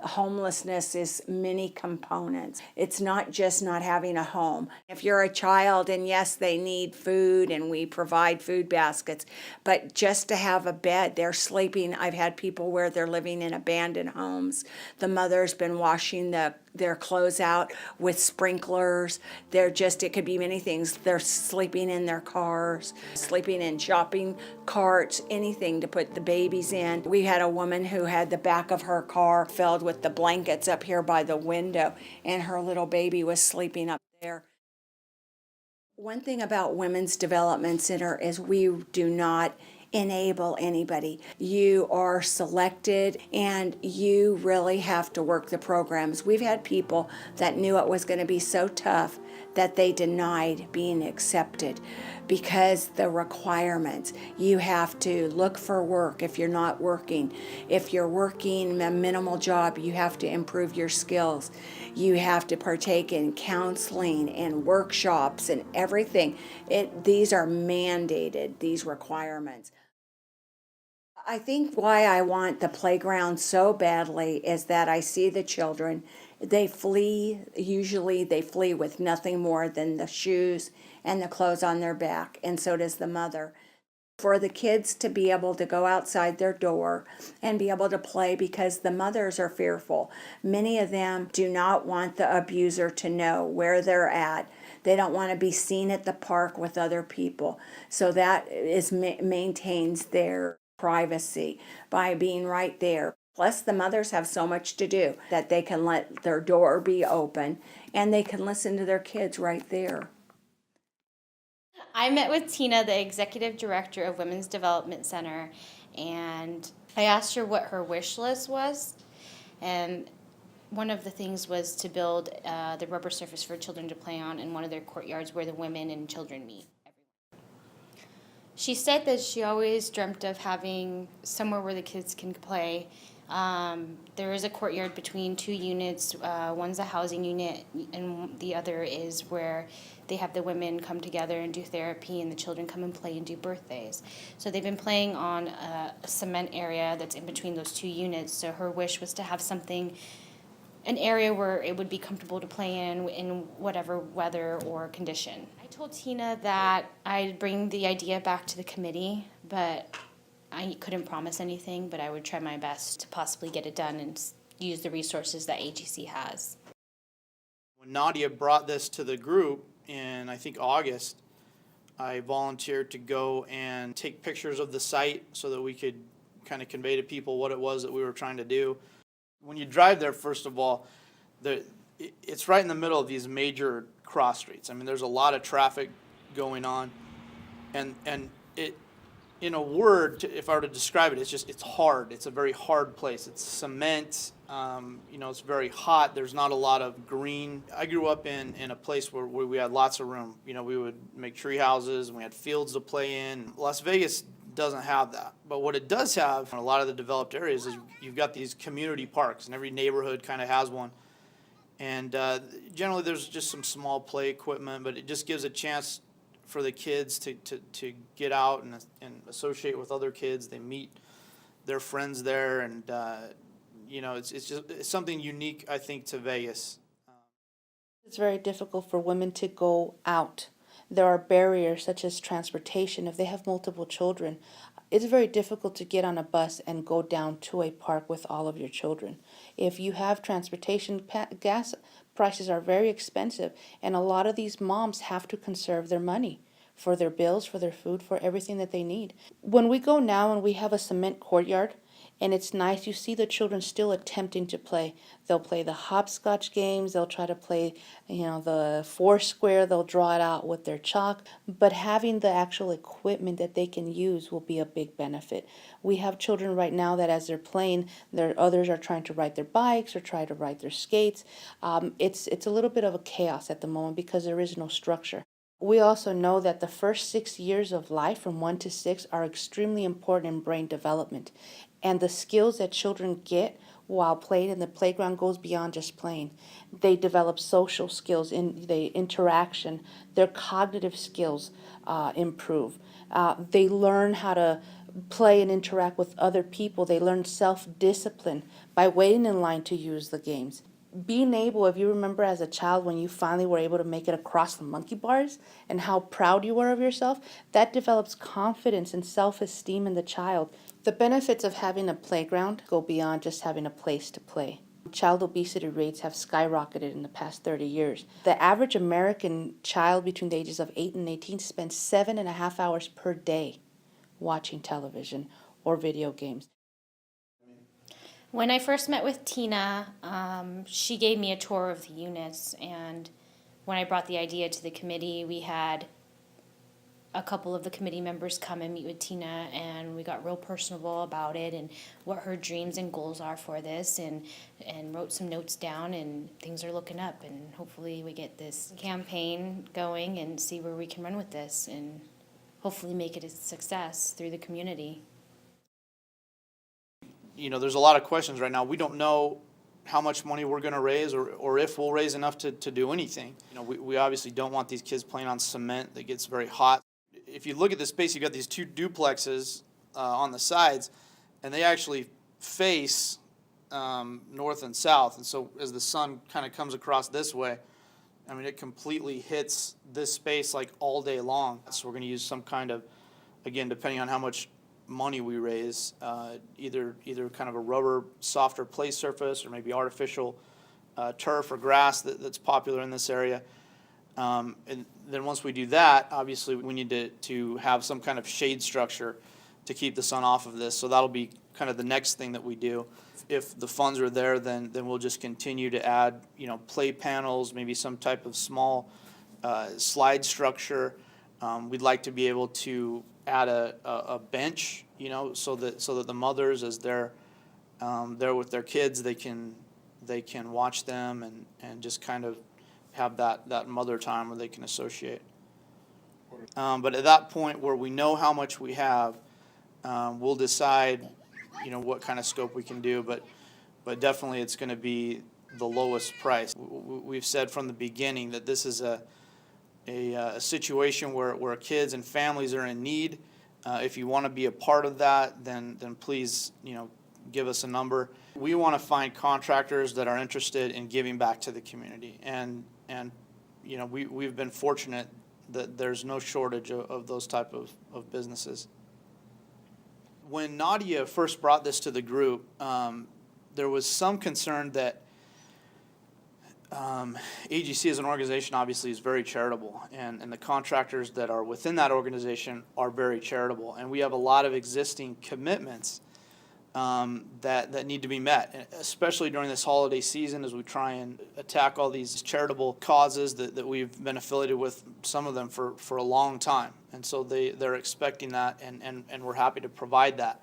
homelessness is many components. It's not just not having a home. If you're a child, and yes, they need food and we provide food baskets, but just to have a bed, they're sleeping. I've had people where they're living in abandoned homes. The mother's been washing their clothes out with sprinklers. It could be many things. They're sleeping in their cars, sleeping in shopping carts, anything to put the babies in. We had a woman who had the back of her car filled with the blankets up here by the window, and her little baby was sleeping up there. One thing about Women's Development Center is we do not enable anybody. You are selected and you really have to work the programs. We've had people that knew it was going to be so tough that they denied being accepted because the requirements. You have to look for work if you're not working. If you're working a minimal job, you have to improve your skills. You have to partake in counseling and workshops and everything. These are mandated, these requirements. I think why I want the playground so badly is that I see the children, usually they flee with nothing more than the shoes and the clothes on their back, and so does the mother. For the kids to be able to go outside their door and be able to play because the mothers are fearful. Many of them do not want the abuser to know where they're at. They don't want to be seen at the park with other people. So that maintains their privacy by being right there. Plus, the mothers have so much to do that they can let their door be open and they can listen to their kids right there. I met with Tina, the executive director of Women's Development Center, and I asked her what her wish list was. And one of the things was to build the rubber surface for children to play on in one of their courtyards where the women and children meet. She said that she always dreamt of having somewhere where the kids can play. There is a courtyard between two units. One's a housing unit, and the other is where they have the women come together and do therapy, and the children come and play and do birthdays. So they've been playing on a cement area that's in between those two units. So her wish was to have an area where it would be comfortable to play in whatever weather or condition. I told Tina that I'd bring the idea back to the committee, but I couldn't promise anything, but I would try my best to possibly get it done and use the resources that AGC has. When Nadia brought this to the group in, I think, August, I volunteered to go and take pictures of the site so that we could kind of convey to people what it was that we were trying to do. When you drive there, first of all, it's right in the middle of these major cross streets. I mean, there's a lot of traffic going on, and it, in a word, if I were to describe it, it's hard. It's a very hard place. It's cement. It's very hot. There's not a lot of green. I grew up in a place where we had lots of room. We would make tree houses, and we had fields to play in. Las Vegas doesn't have that. But what it does have in a lot of the developed areas is you've got these community parks, and every neighborhood kind of has one. And generally there's just some small play equipment, but it just gives a chance for the kids to get out and associate with other kids. They meet their friends there, and it's something unique, I think, to Vegas. It's very difficult for women to go out. There are barriers such as transportation. If they have multiple children, it's very difficult to get on a bus and go down to a park with all of your children. If you have transportation, gas prices are very expensive, and a lot of these moms have to conserve their money for their bills, for their food, for everything that they need. When we go now and we have a cement courtyard, and it's nice, you see the children still attempting to play. They'll play the hopscotch games, they'll try to play, the Foursquare, they'll draw it out with their chalk, but having the actual equipment that they can use will be a big benefit. We have children right now that as they're playing, others are trying to ride their bikes or try to ride their skates. It's a little bit of a chaos at the moment because there is no structure. We also know that the first 6 years of life, from 1 to 6, are extremely important in brain development. And the skills that children get while playing in the playground goes beyond just playing. They develop social skills, the interaction, their cognitive skills improve. They learn how to play and interact with other people. They learn self-discipline by waiting in line to use the games. Being able, if you remember as a child when you finally were able to make it across the monkey bars and how proud you were of yourself, that develops confidence and self-esteem in the child. The benefits of having a playground go beyond just having a place to play. Child obesity rates have skyrocketed in the past 30 years. The average American child between the ages of 8 and 18 spends 7.5 hours per day watching television or video games. When I first met with Tina, she gave me a tour of the units, and when I brought the idea to the committee, we had a couple of the committee members come and meet with Tina, and we got real personable about it and what her dreams and goals are for this, and wrote some notes down, and things are looking up, and hopefully we get this campaign going and see where we can run with this and hopefully make it a success through the community. You know, there's a lot of questions right now. We don't know how much money we're going to raise or if we'll raise enough to do anything. You know, we obviously don't want these kids playing on cement that gets very hot. If you look at the space, you've got these two duplexes on the sides, and they actually face north and south. And so as the sun kind of comes across this way, I mean, it completely hits this space like all day long. So we're going to use some kind of, again, depending on how much money we raise, either kind of a rubber, softer play surface or maybe artificial turf or grass that's popular in this area. And then once we do that, obviously we need to have some kind of shade structure to keep the sun off of this. So that'll be kind of the next thing that we do. If the funds are there, then we'll just continue to add, you know, play panels, maybe some type of small slide structure. We'd like to be able to add a bench, you know, so that the mothers, as they're there with their kids, they can watch them and just kind of have that mother time where they can associate. But at that point where we know how much we have, we'll decide, you know, what kind of scope we can do. But definitely it's going to be the lowest price. We've said from the beginning that this is a situation where kids and families are in need. If you want to be a part of that, then please, you know, give us a number. We want to find contractors that are interested in giving back to the community, and you know, we've been fortunate that there's no shortage of those type of businesses. When Nadia first brought this to the group, there was some concern that AGC as an organization obviously is very charitable, and the contractors that are within that organization are very charitable, and we have a lot of existing commitments that need to be met, especially during this holiday season as we try and attack all these charitable causes that we've been affiliated with, some of them for a long time. And so they're expecting that, and we're happy to provide that.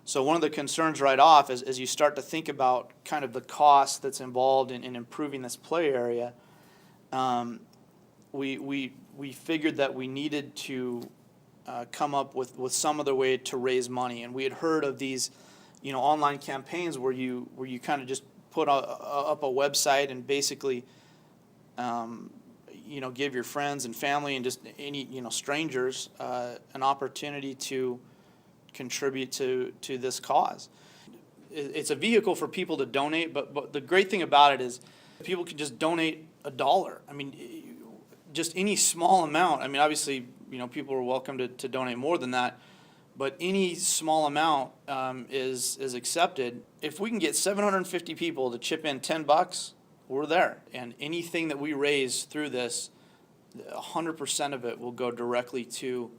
So one of the concerns right off is as you start to think about kind of the cost that's involved in improving this play area, we figured that we needed to come up with some other way to raise money. And we had heard of these, you know, online campaigns where you kind of just put up a website and basically, you know, give your friends and family and just any, you know, strangers an opportunity to contribute to this cause. It's a vehicle for people to donate, but the great thing about it is people can just donate $1. I mean, just any small amount. I mean, obviously, you know, people are welcome to donate more than that, but any small amount is accepted. If we can get 750 people to chip in $10, we're there. And anything that we raise through this, 100% of it will go directly to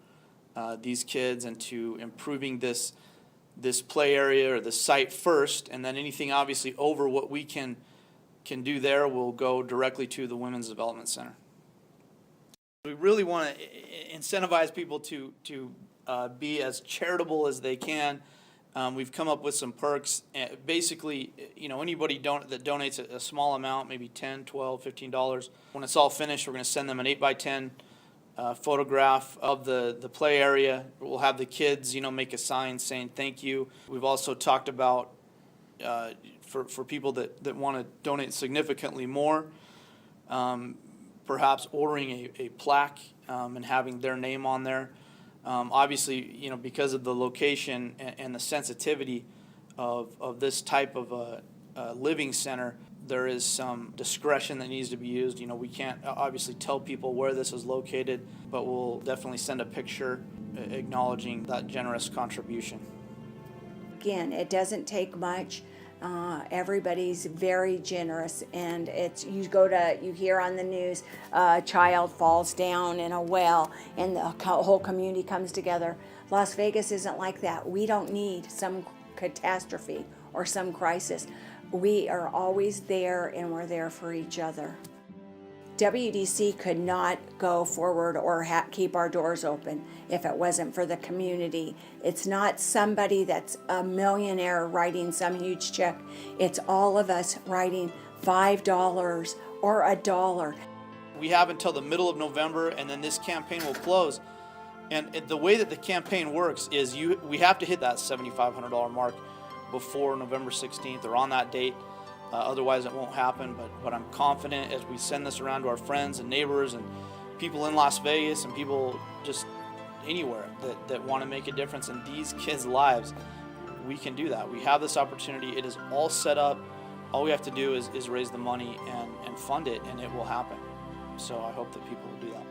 these kids and to improving this play area or the site first, and then anything obviously over what we can do there will go directly to the Women's Development Center. We really want to incentivize people to be as charitable as they can. We've come up with some perks. Basically, you know, anybody that donates a small amount, maybe $10, $12, $15, when it's all finished, we're going to send them an 8x10 photograph of the play area. We'll have the kids, you know, make a sign saying thank you. We've also talked about for people that want to donate significantly more, perhaps ordering a plaque and having their name on there. Obviously, because of the location and the sensitivity of this type of a living center, there is some discretion that needs to be used. We can't obviously tell people where this is located, but we'll definitely send a picture acknowledging that generous contribution. Again, it doesn't take much. Everybody's very generous, and you hear on the news, a child falls down in a well and the whole community comes together. Las Vegas isn't like that. We don't need some catastrophe or some crisis. We are always there, and we're there for each other. WDC could not go forward or keep our doors open if it wasn't for the community. It's not somebody that's a millionaire writing some huge check. It's all of us writing $5 or $1. We have until the middle of November, and then this campaign will close. And the way that the campaign works is we have to hit that $7,500 mark before November 16th or on that date. Otherwise it won't happen, but I'm confident as we send this around to our friends and neighbors and people in Las Vegas and people just anywhere that want to make a difference in these kids' lives, we can do that. We have this opportunity. It is all set up. All we have to do is raise the money and fund it, and it will happen. So I hope that people will do that.